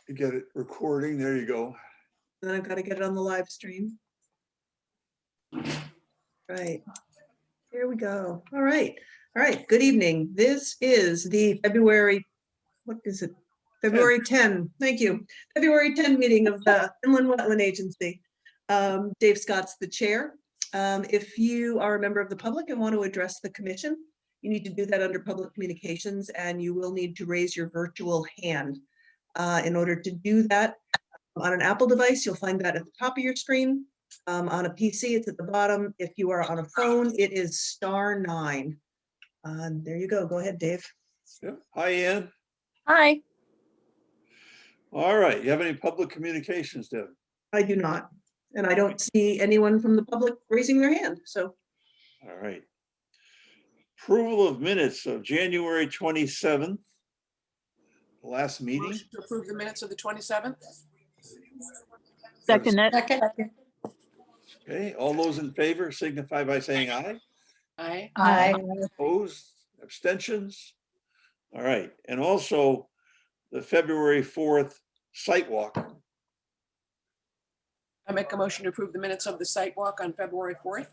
You get it recording. There you go. Then I've got to get it on the live stream. Right. Here we go. All right. All right. Good evening. This is the February, what is it? February 10. Thank you. February 10 meeting of the Inland Wetland Agency. Dave Scott's the chair. If you are a member of the public and want to address the commission, you need to do that under public communications, and you will need to raise your virtual hand. In order to do that, on an Apple device, you'll find that at the top of your screen. On a PC, it's at the bottom. If you are on a phone, it is *9. There you go. Go ahead, Dave. Yeah. Hi, Ann. Hi. All right. You have any public communications, Deb? I do not, and I don't see anyone from the public raising their hand. So, All right. Approval of minutes of January 27th, last meeting. Motion to approve the minutes of the 27th? Second it. Okay, all those in favor signify by saying aye. Aye. Aye. Opposed, abstentions? All right, and also the February 4th site walk. I make a motion to approve the minutes of the site walk on February 4th.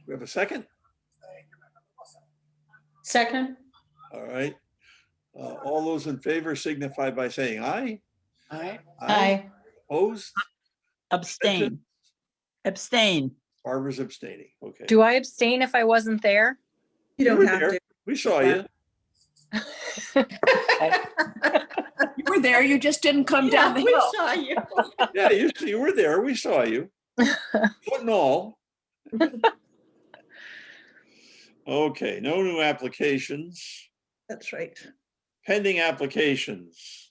We have a second? Second. All right. All those in favor signify by saying aye. Aye. Opposed? Abstain. Abstain. Barbara's abstaining. Okay. Do I abstain if I wasn't there? you You don't were have there. to. We saw you. You were there, you just didn't come down the hill. saw you. Yeah, you were there. We saw you. Foot and all. Okay, no new applications. That's right. Pending applications.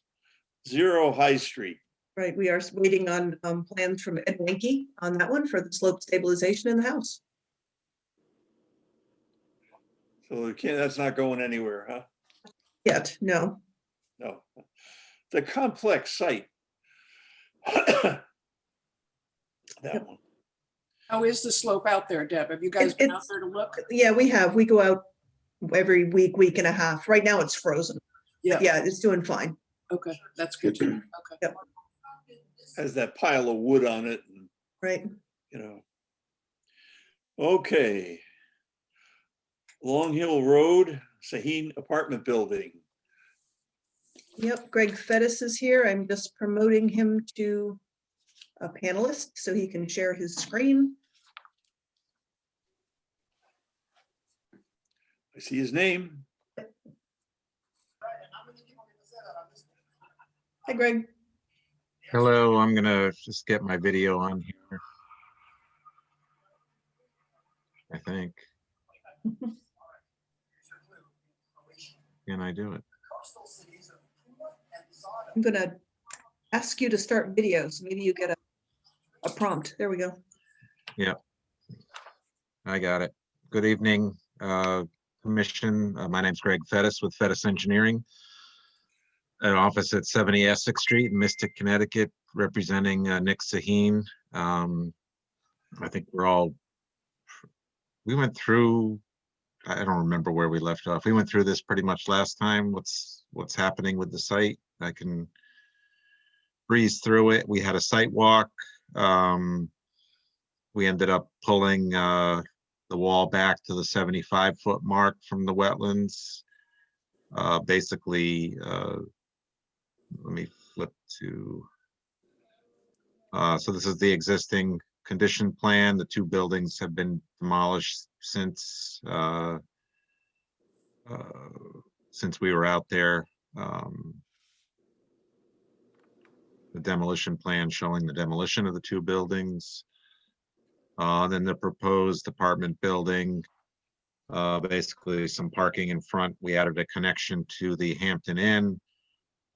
0 High Street. Right. We are waiting on plans from Ed Wenke on that one for the slope stabilization in the house. So that's not going anywhere, huh? Yet, no. No. The complex site. That one. How is the slope out there, Deb? Have you guys been out there to look? Yeah, we have. We go out every week and a half. Right now it's frozen. Yeah. Yeah, it's doing fine. Okay, that's good to know. Okay. Has that pile of wood on it, and, Right. you know. Okay. Long Hill Road, Saheen Apartment Building. Yep, Greg Fettis is here. I'm just promoting him to a panelist so he can share his screen. I see his name. Hi, Greg. Hello, I'm gonna just get my video on here. I think. Can I do it? I'm gonna ask you to start video, so maybe you get a prompt. There we go. I got it. Good evening, Commission. My name's Greg Fettis with Fettis Engineering. An office at 70 Essex Street in Mystic, Connecticut, representing Nick Saheen. I think we went through, I don't remember where we left off. We went through this pretty much last time. What's happening with the site? I can breeze through it. We had a site walk. We ended up pulling the wall back to the 75-foot mark from the wetlands. Basically, let me flip to, so this is the existing condition plan. The 2 buildings have been demolished since we were out there. The demolition plan showing the demolition of the 2 buildings. Then the proposed apartment building, basically some parking in front. We added a connection to the Hampton Inn.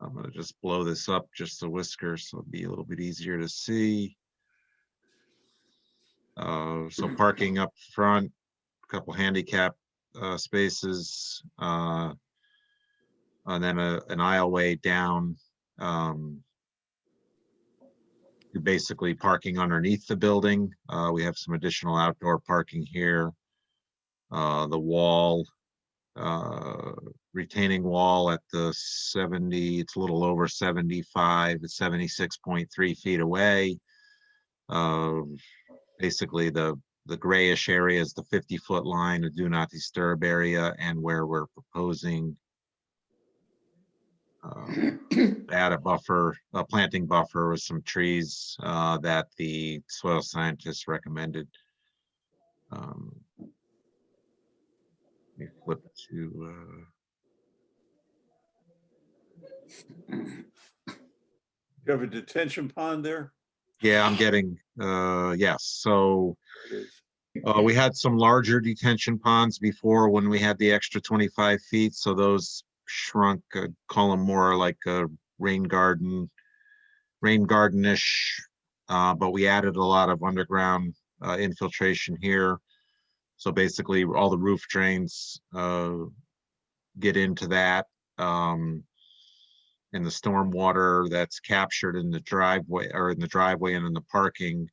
I'm gonna just blow this up just a whisker so it'll be a little bit easier to see. So parking up front, a couple handicap spaces, and then an aisleway down. Basically parking underneath the building. We have some additional outdoor parking here. The wall retaining wall at the 70, it's a little over 75, it's 76.3 feet away. Basically the grayish area is the 50-foot line, the do not disturb area, and where we're proposing add a buffer, a planting buffer with some trees that the soil scientists recommended. Let me flip to You have a detention pond there? yeah, I'm getting yes. So It is. we had some larger detention ponds before when we had the extra 25 feet. So those shrunk, call them more like a rain gardenish. But we added a lot of underground infiltration here. So basically all the roof drains get into that. And the storm water that's captured in the driveway and in the parking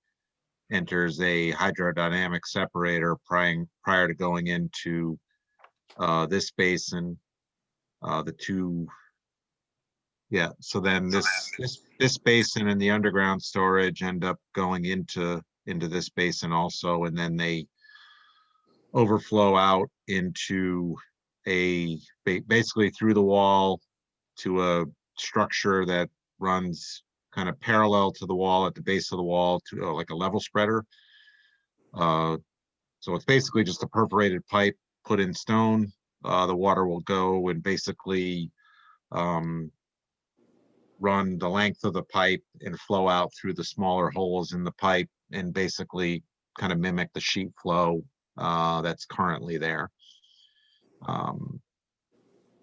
enters a hydrodynamic separator prior to going into this basin. So then this basin and the underground storage end up going into this basin also, and then they overflow out into basically through the wall to a structure that runs kind of parallel to the wall at the base of the wall to like a level spreader. So it's basically just a perforated pipe put in stone. The water will go and basically run the length of the pipe and flow out through the smaller holes in the pipe and basically kind of mimic the sheet flow that's currently there.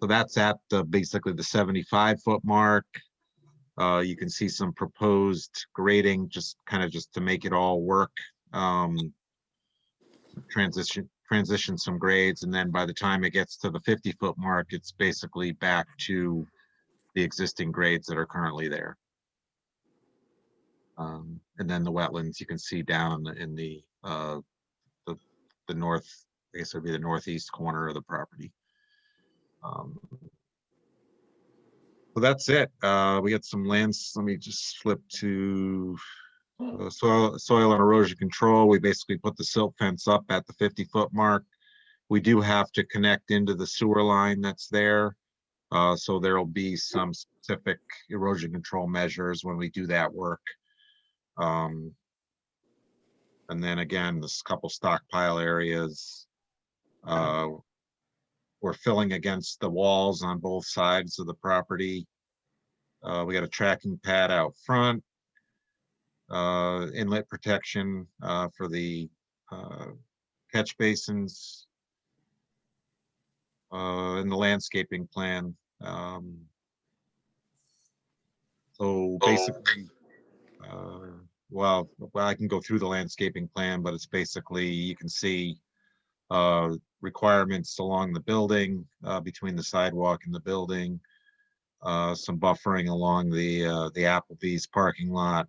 So that's at basically the 75-foot mark. You can see some proposed grading, just to make it all work. Transition some grades, and then by the time it gets to the 50-foot mark, it's basically back to the existing grades that are currently there. And then the wetlands you can see down in the north, I guess it would be the northeast corner of the property. So that's it. We got some lands. Let me just flip to soil and erosion control. We basically put the silt fence up at the 50-foot mark. We do have to connect into the sewer line that's there. So there'll be some specific erosion control measures when we do that work. And then again, this couple stockpile areas. We're filling against the walls on both sides of the property. We got a tracking pad out front, inlet protection for the catch basins, in the landscaping plan. So basically, well, I can go through the landscaping plan, but it's basically, you can see requirements along the building, between the sidewalk and the building, some buffering along the Applebees parking lot,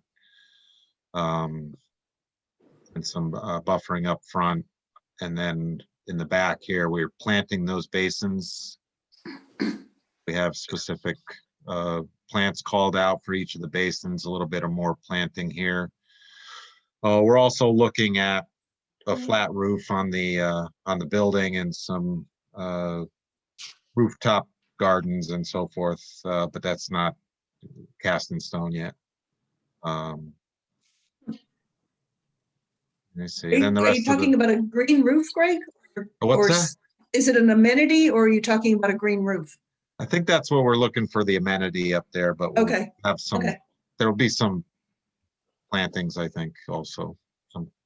and some buffering up front. And then in the back here, we're planting those basins. We have specific plants called out for each of the basins, a little bit of more planting here. We're also looking at a flat roof on the building and some rooftop gardens and so forth, but that's not cast in stone yet. Let me see. Then the Are you rest of talking about a green roof, Greg? what's Or that? is it an amenity, or are you talking about a green roof? I think that's what we're looking for, the amenity up there, but we'll Okay, have some. okay. There'll be some plantings, I think, also.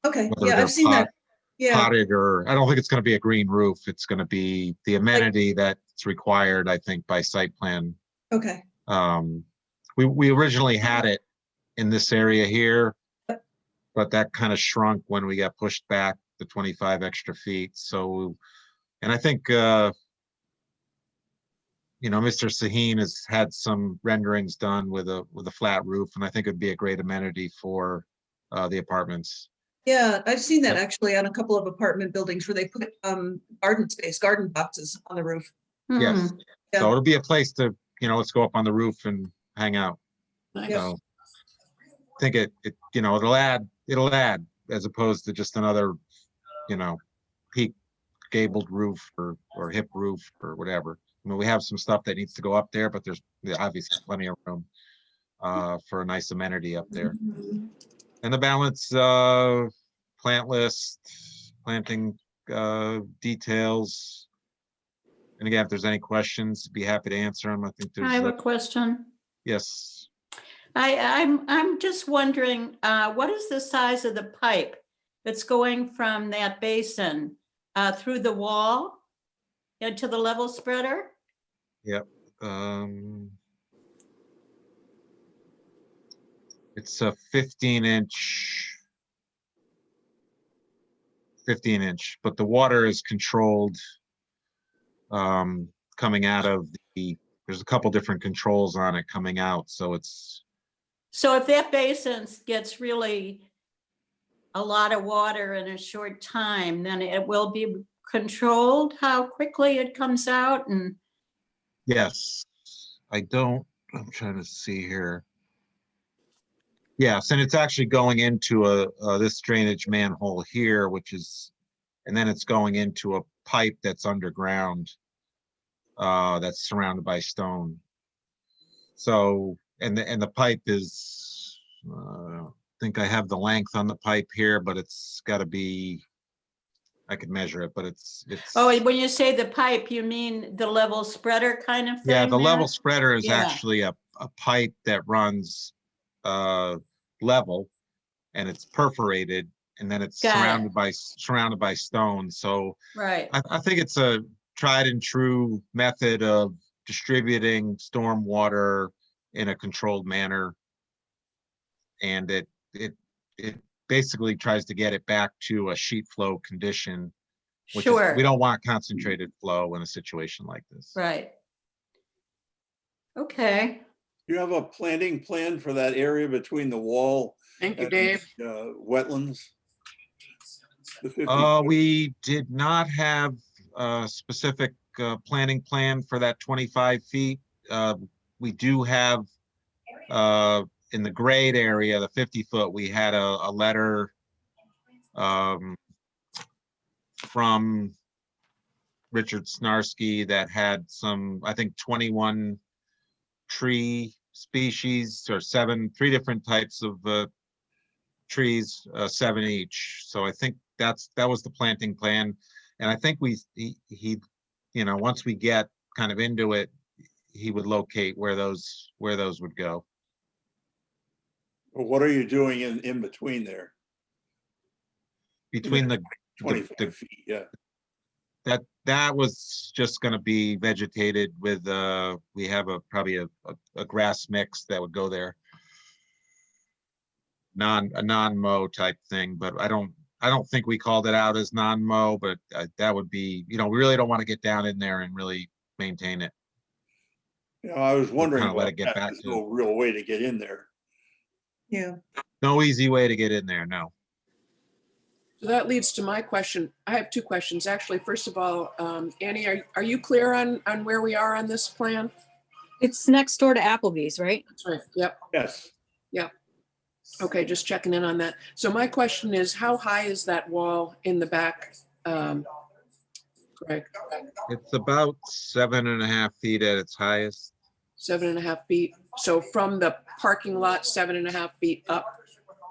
Okay, Whether yeah, they're I've seen that. Yeah, potted, or I don't think it's going to be a green roof. It's going to be the amenity that's required, I think, by site plan. okay, We originally had it in this area here, but that kind of shrunk when we got pushed back the 25 extra feet. So, and I think Mr. Sahin has had some renderings done with a flat roof, and I think it'd be a great amenity for the apartments. yeah, I've seen that Yep. actually on a couple of apartment buildings where they put garden boxes on the roof. Yes. Hmm. Yeah. So it'll be a place to, let's go up on the roof and hang out. Nice. So I think it'll add as opposed to just another, peak gabled roof or hip roof or whatever. I mean, we have some stuff that needs to go up there, but there's obviously plenty of room for a nice amenity up there. And the balance, plant list, planting details. And again, if there's any questions, be happy to answer them. I think I have there's, a question. yes. I'm just wondering, what is the size of the pipe that's going from that basin through the wall into the level spreader? Yep. It's a 15-inch, but the water is controlled coming out of there's a couple different controls on it coming out. So it's, So if that basin gets really a lot of water in a short time, then it will be controlled how quickly it comes out and, yes, I'm trying to see here. Yes, and it's actually going into this drainage manhole here, and then it's going into a pipe that's underground, that's surrounded by stone. So, and the pipe is, I don't think I have the length on the pipe here, but it's got to be, I could measure it, but it's. oh, when you say the pipe, you mean the level spreader kind of thing? Yeah, the level there? spreader is Yeah. actually a pipe that runs level, and it's perforated, and then it's Got it. surrounded by stone. So Right. I think it's a tried and true method of distributing storm water in a controlled manner, and it basically tries to get it back to a sheet flow condition, which is, Sure. we don't want concentrated flow in a situation like this. Right. Okay. You have a planting plan for that area between the wall Thank you, and Dave. wetlands? The 50 We did not have a specific planning plan for that 25 feet. We do have in the grade area, the 50-foot, we had a letter from Richard Snarsky that had some, I think 21 tree species or 3 different types of trees, 7 each. So I think that was the planting plan. And I think he once we get kind of into it, he would locate where those would go. What are you doing in between there? Between the 25 feet, yeah. that was just going to be vegetated with we have probably a grass mix that would go there, a non-mow type thing, but I don't think we called it out as non-mow, but that would be, we really don't want to get down in there and really maintain it. I was wondering Kind of let about it get that. back There's to, no real way to get in there. Yeah. no easy way to get in there, no. So that leads to my question. I have 2 questions, actually. First of all, Annie, are you clear on where we are on this plan? It's next door to Applebees, right? That's right. Yep. Yes. Okay, just checking in on that. So my question is, how high is that wall in the back, Greg? It's about 7.5 feet at its highest. 7.5 feet. So from the parking lot, 7.5 feet up,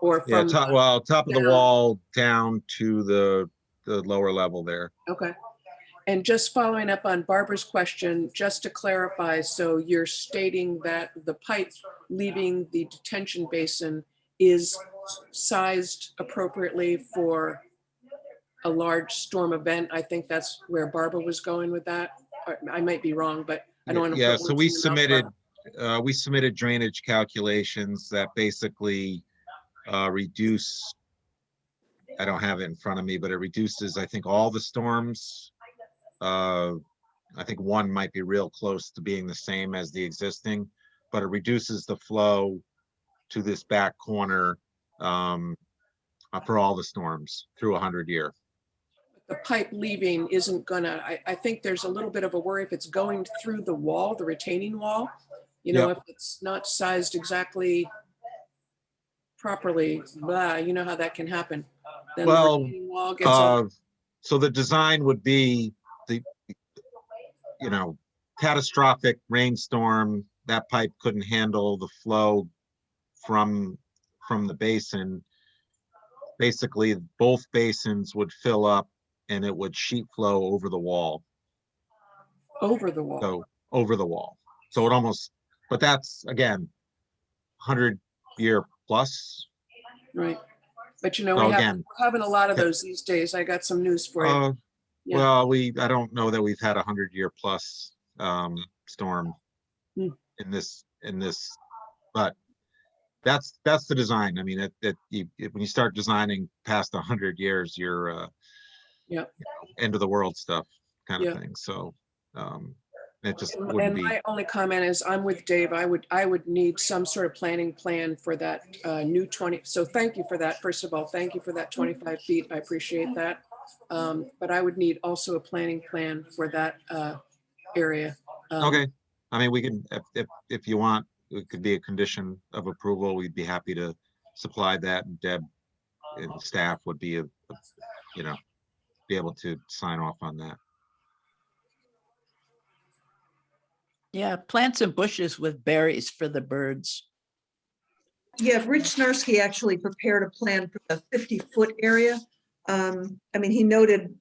or Yeah, from? top of the down? wall down to the lower level there. Okay. And just following up on Barbara's question, just to clarify, so you're stating that the pipe leaving the detention basin is sized appropriately for a large storm event? I think that's where Barbara was going with that. I might be wrong, but I don't want to. Yeah, so we submitted drainage calculations that basically reduce, I don't have it in front of me, but it reduces, I think, all the storms. I think one might be real close to being the same as the existing, but it reduces the flow to this back corner for all the storms through 100-year. the pipe leaving isn't gonna, I think there's a little bit of a worry if it's going through the wall, the retaining wall. You know, Yep. if it's not sized exactly properly, blah, you know how that can happen. Then the Well, retaining wall gets, a- So the design would be the, catastrophic rainstorm, that pipe couldn't handle the flow from the basin. Basically, both basins would fill up and it would sheet flow over the wall. over the wall. So over the wall. So it almost, but that's again, 100-year plus. Right. But you know, So we're again, having a lot of those these days. I got some news for you. Yeah. well, I don't know that we've had 100-year plus storm Hmm. in this, but that's the design. I mean, when you start designing past 100 years, you're Yeah. end of the world stuff kind Yeah. of thing. So it just And wouldn't be. my only comment is I'm with Dave. I would need some sort of planning plan for that new 20. So thank you for that. First of all, thank you for that 25 feet. I appreciate that. But I would need also a planning plan for that area. Okay, I mean, we can, if you want, it could be a condition of approval. We'd be happy to supply that. And Deb and staff would be be able to sign off on that. Yeah, plant some bushes with berries for the birds. Yeah, Rich Snarsky actually prepared a plan for the 50-foot area. I mean, he noted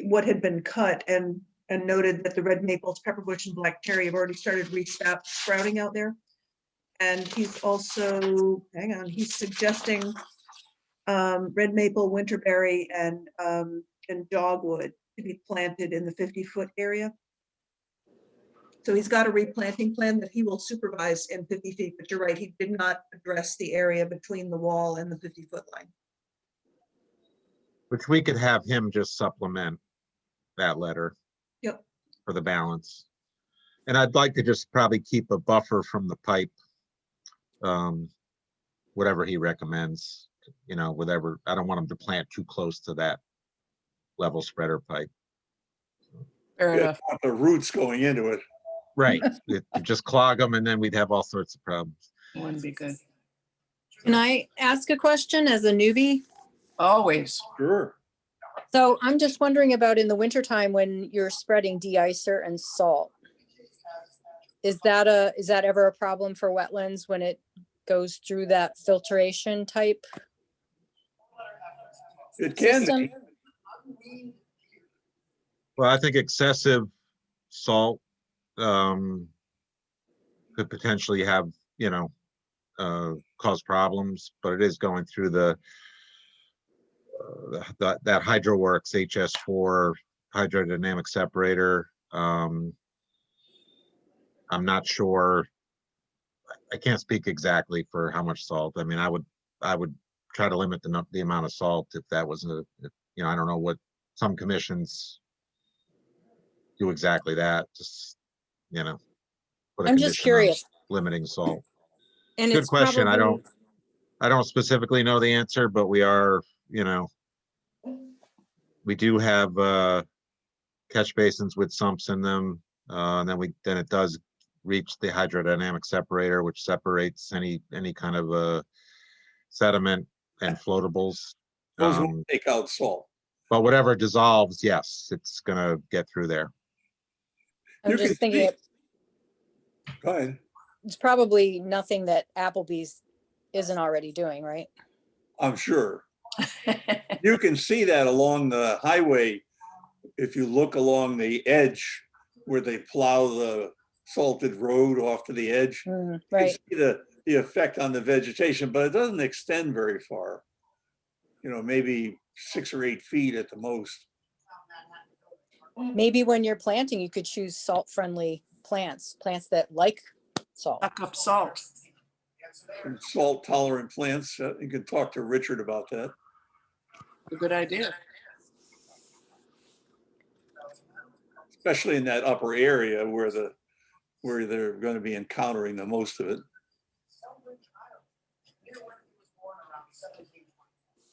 what had been cut and noted that the red maples, pepperbush, and black cherry have already started sprouting out there. And he's also, hang on, he's suggesting red maple, winterberry, and dogwood to be planted in the 50-foot area. So he's got a replanting plan that he will supervise in 50 feet, but you're right, he did not address the area between the wall and the 50-foot line. Which we could have him just supplement that letter. Yep. For the balance. And I'd like to just probably keep a buffer from the pipe. Whatever he recommends, whatever, I don't want him to plant too close to that level spreader pipe. Fair Yeah, enough. want the roots going into it. Right, it would just clog them and then we'd have all sorts of problems. Wouldn't be good. Can I ask a question as a newbie? Always. Sure. So I'm just wondering about in the wintertime when you're spreading de-icer and salt. Is that ever a problem for wetlands when it goes through that filtration type It can system? be. Well, I think excessive salt could potentially have, cause problems, but it is going through that HydroWorks HS4 hydrodynamic separator. I'm not sure. I can't speak exactly for how much salt. I mean, I would try to limit the amount of salt if that was I don't know what some commissions do exactly that. Just put a I'm just condition on curious. limiting salt. And Good it's question. I probably- don't specifically know the answer, but we are, we do have catch basins with sumps in them. And then it does reach the hydrodynamic separator, which separates any kind of sediment and floatables. Those will take out salt. But whatever dissolves, yes, it's gonna get through there. I'm You just can thinking see- Go ahead. it's probably nothing that Applebees isn't already doing, right? I'm sure. You can see that along the highway. If you look along the edge where they plow the salted road off to the edge, you can Right. see the effect on the vegetation, but it doesn't extend very far. Maybe 6 or 8 feet at the most. Maybe when you're planting, you could choose salt-friendly plants that like salt. Suck up salt. Some salt tolerant plants. You can talk to Richard about that. A good idea. Especially in that upper area where they're going to be encountering the most of it.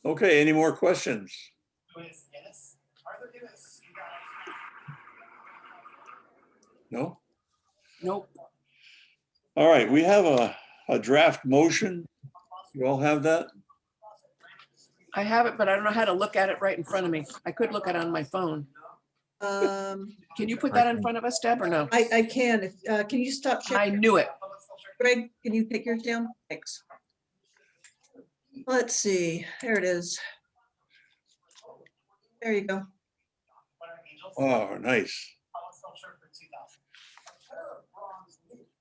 Okay, any more questions? No? Nope. All right, we have a draft motion. You all have that? I have it, but I don't know how to look at it right in front of me. I could look at it on my phone. Um, Can you put that in front of us, Deb, or no? I can, if, can you stop I sharing? knew it. Greg, can you take yours down? Thanks. Let's see, there it is. There you go. Oh, nice.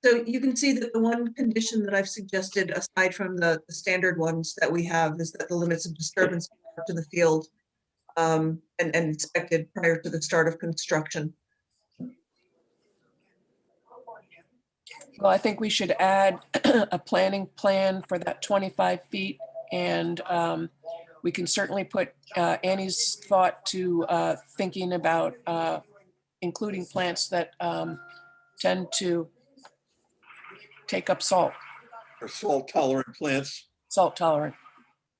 So you can see that the one condition that I've suggested, aside from the standard ones that we have, is that the limits of disturbance to the field and inspected prior to the start of construction. Well, I think we should add a planning plan for that 25 feet. And we can certainly put Annie's thought to thinking about including plants that tend to take up salt, For salt tolerant plants. salt tolerant.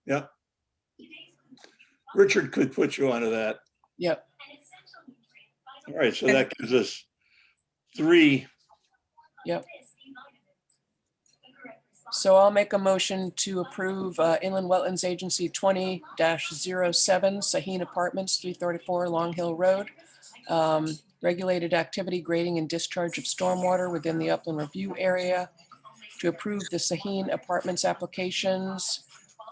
Yeah. Richard could put you onto that. Yep. All right, so that gives us 3. Yep. So I'll make a motion to approve Inland Wetlands Agency 20-07 Saheen Apartments, 334 Long Hill Road. Regulated activity grading and discharge of stormwater within the upland review area. To approve the Saheen Apartments applications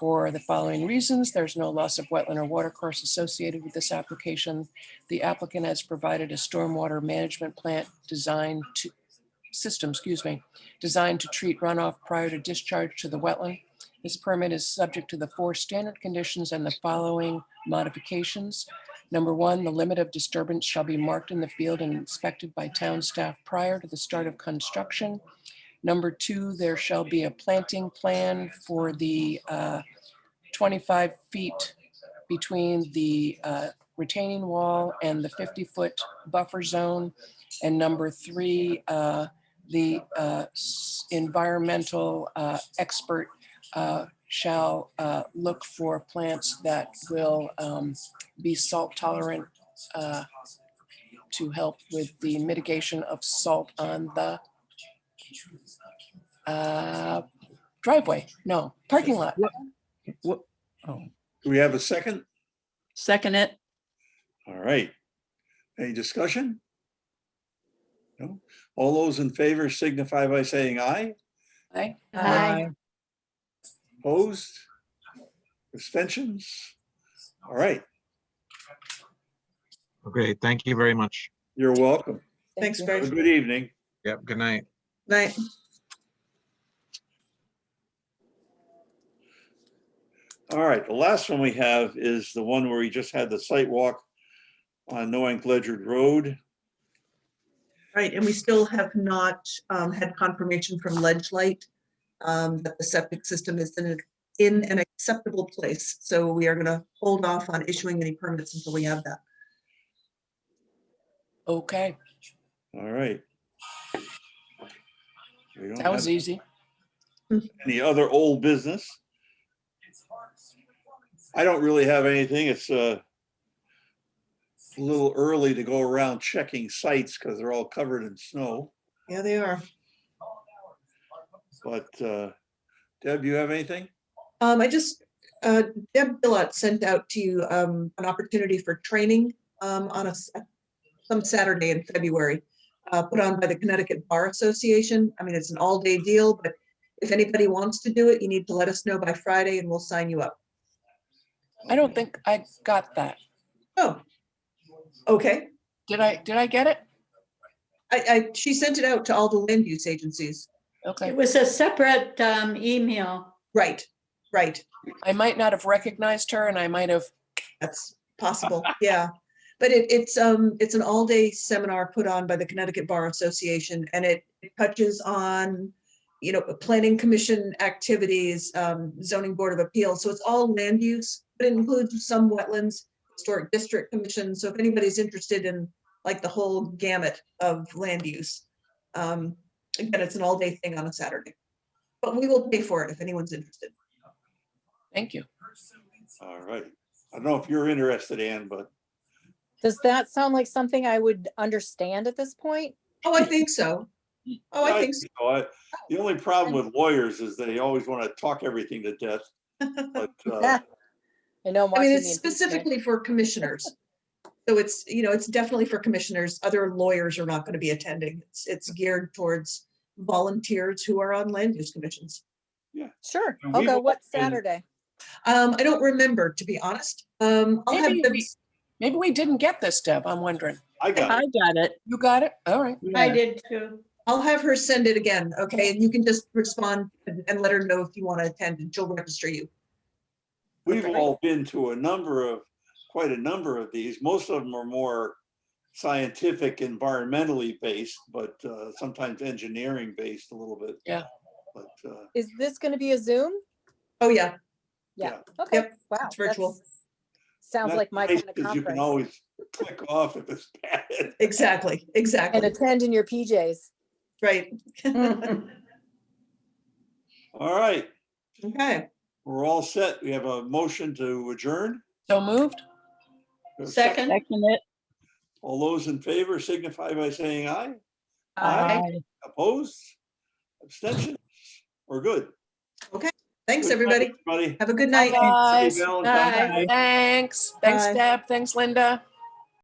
for the following reasons. There's no loss of wetland or watercourse associated with this application. The applicant has provided a stormwater management plant designed to designed to treat runoff prior to discharge to the wetland. This permit is subject to the 4 standard conditions and the following modifications. Number 1, the limit of disturbance shall be marked in the field and inspected by town staff prior to the start of construction. Number 2, there shall be a planting plan for the 25 feet between the retaining wall and the 50-foot buffer zone. And number 3, the environmental expert shall look for plants that will be salt tolerant to help with the mitigation of salt on the driveway, no, parking lot. What? Oh, Do we have a second? second it. All right. Any discussion? No? All those in favor signify by saying aye. Aye. Aye. Opposed? Abstentions? All right, Okay, thank you very much. you're welcome. Thanks, you. Have a Greg. good evening. Yep, good night. Night. All right, the last one we have is the one where we just had the site walk on Noank Ledger Road. Right, and we still have not had confirmation from Ledge Light that the septic system is in an acceptable place. So we are going to hold off on issuing any permits until we have that. Okay, All right. We don't that was have easy. any other old business. I don't really have anything. It's a little early to go around checking sites because they're all covered in snow. Yeah, they are. But Deb, you have anything? Deb Billot sent out to you an opportunity for training on some Saturday in February, put on by the Connecticut Bar Association. I mean, it's an all-day deal, but if anybody wants to do it, you need to let us know by Friday and we'll sign you up. I don't think I got that. Oh, okay. Did I get it? She sent it out to all the land use agencies. Okay, It was a separate email. Right, right. I might not have recognized her and I might have, That's possible, yeah. But it's an all-day seminar put on by the Connecticut Bar Association, and it touches on, you know, planning commission activities, zoning board of appeals. So it's all land use, but it includes some wetlands, historic district commission. So if anybody's interested in like the whole gamut of land use, again, it's an all-day thing on a Saturday. But we will pay for it if anyone's interested. thank you. All right. I don't know if you're interested, Ann, but Does that sound like something I would understand at this point? Oh, I think so. Oh, I think so. The only problem with lawyers is they always want to talk everything to death. But I know I'm I mean, watching it's the impeachment. specifically for commissioners. So it's, it's definitely for commissioners. Other lawyers are not going to be attending. It's geared towards volunteers who are on land use commissions. Sure, And I'll we've go. all What been- Saturday? I don't remember, to be honest. I'll have Maybe them, Maybe we didn't get this, Deb. I'm wondering. I got I it. got it. You got it? All right. I Yeah. did too. I'll have her send it again, okay? And you can just respond and let her know if you want to attend and she'll register you. We've Okay. all been to quite a number of these. Most of them are more scientific, environmentally based, but sometimes engineering based a little bit. Yeah. But Is this going to be a Zoom? Oh, yeah, Yeah. Okay. Yep, Wow. it's virtual. that's- Sounds like my nice kind of 'cause you can conference. always click off if it's bad. exactly, And exactly. attend in your PJs. Right. All right, Okay, we're all set. We have a motion to adjourn. So moved? We have a Second. Second it. All those in favor signify by saying aye. Aye. Opposed? Abstentions? We're good. thanks, Good night, everybody. Everybody. Have a good Bye, night. Happy guys. Valentine's Bye. Day. Thanks. Thanks, Bye. Deb. Thanks, Linda.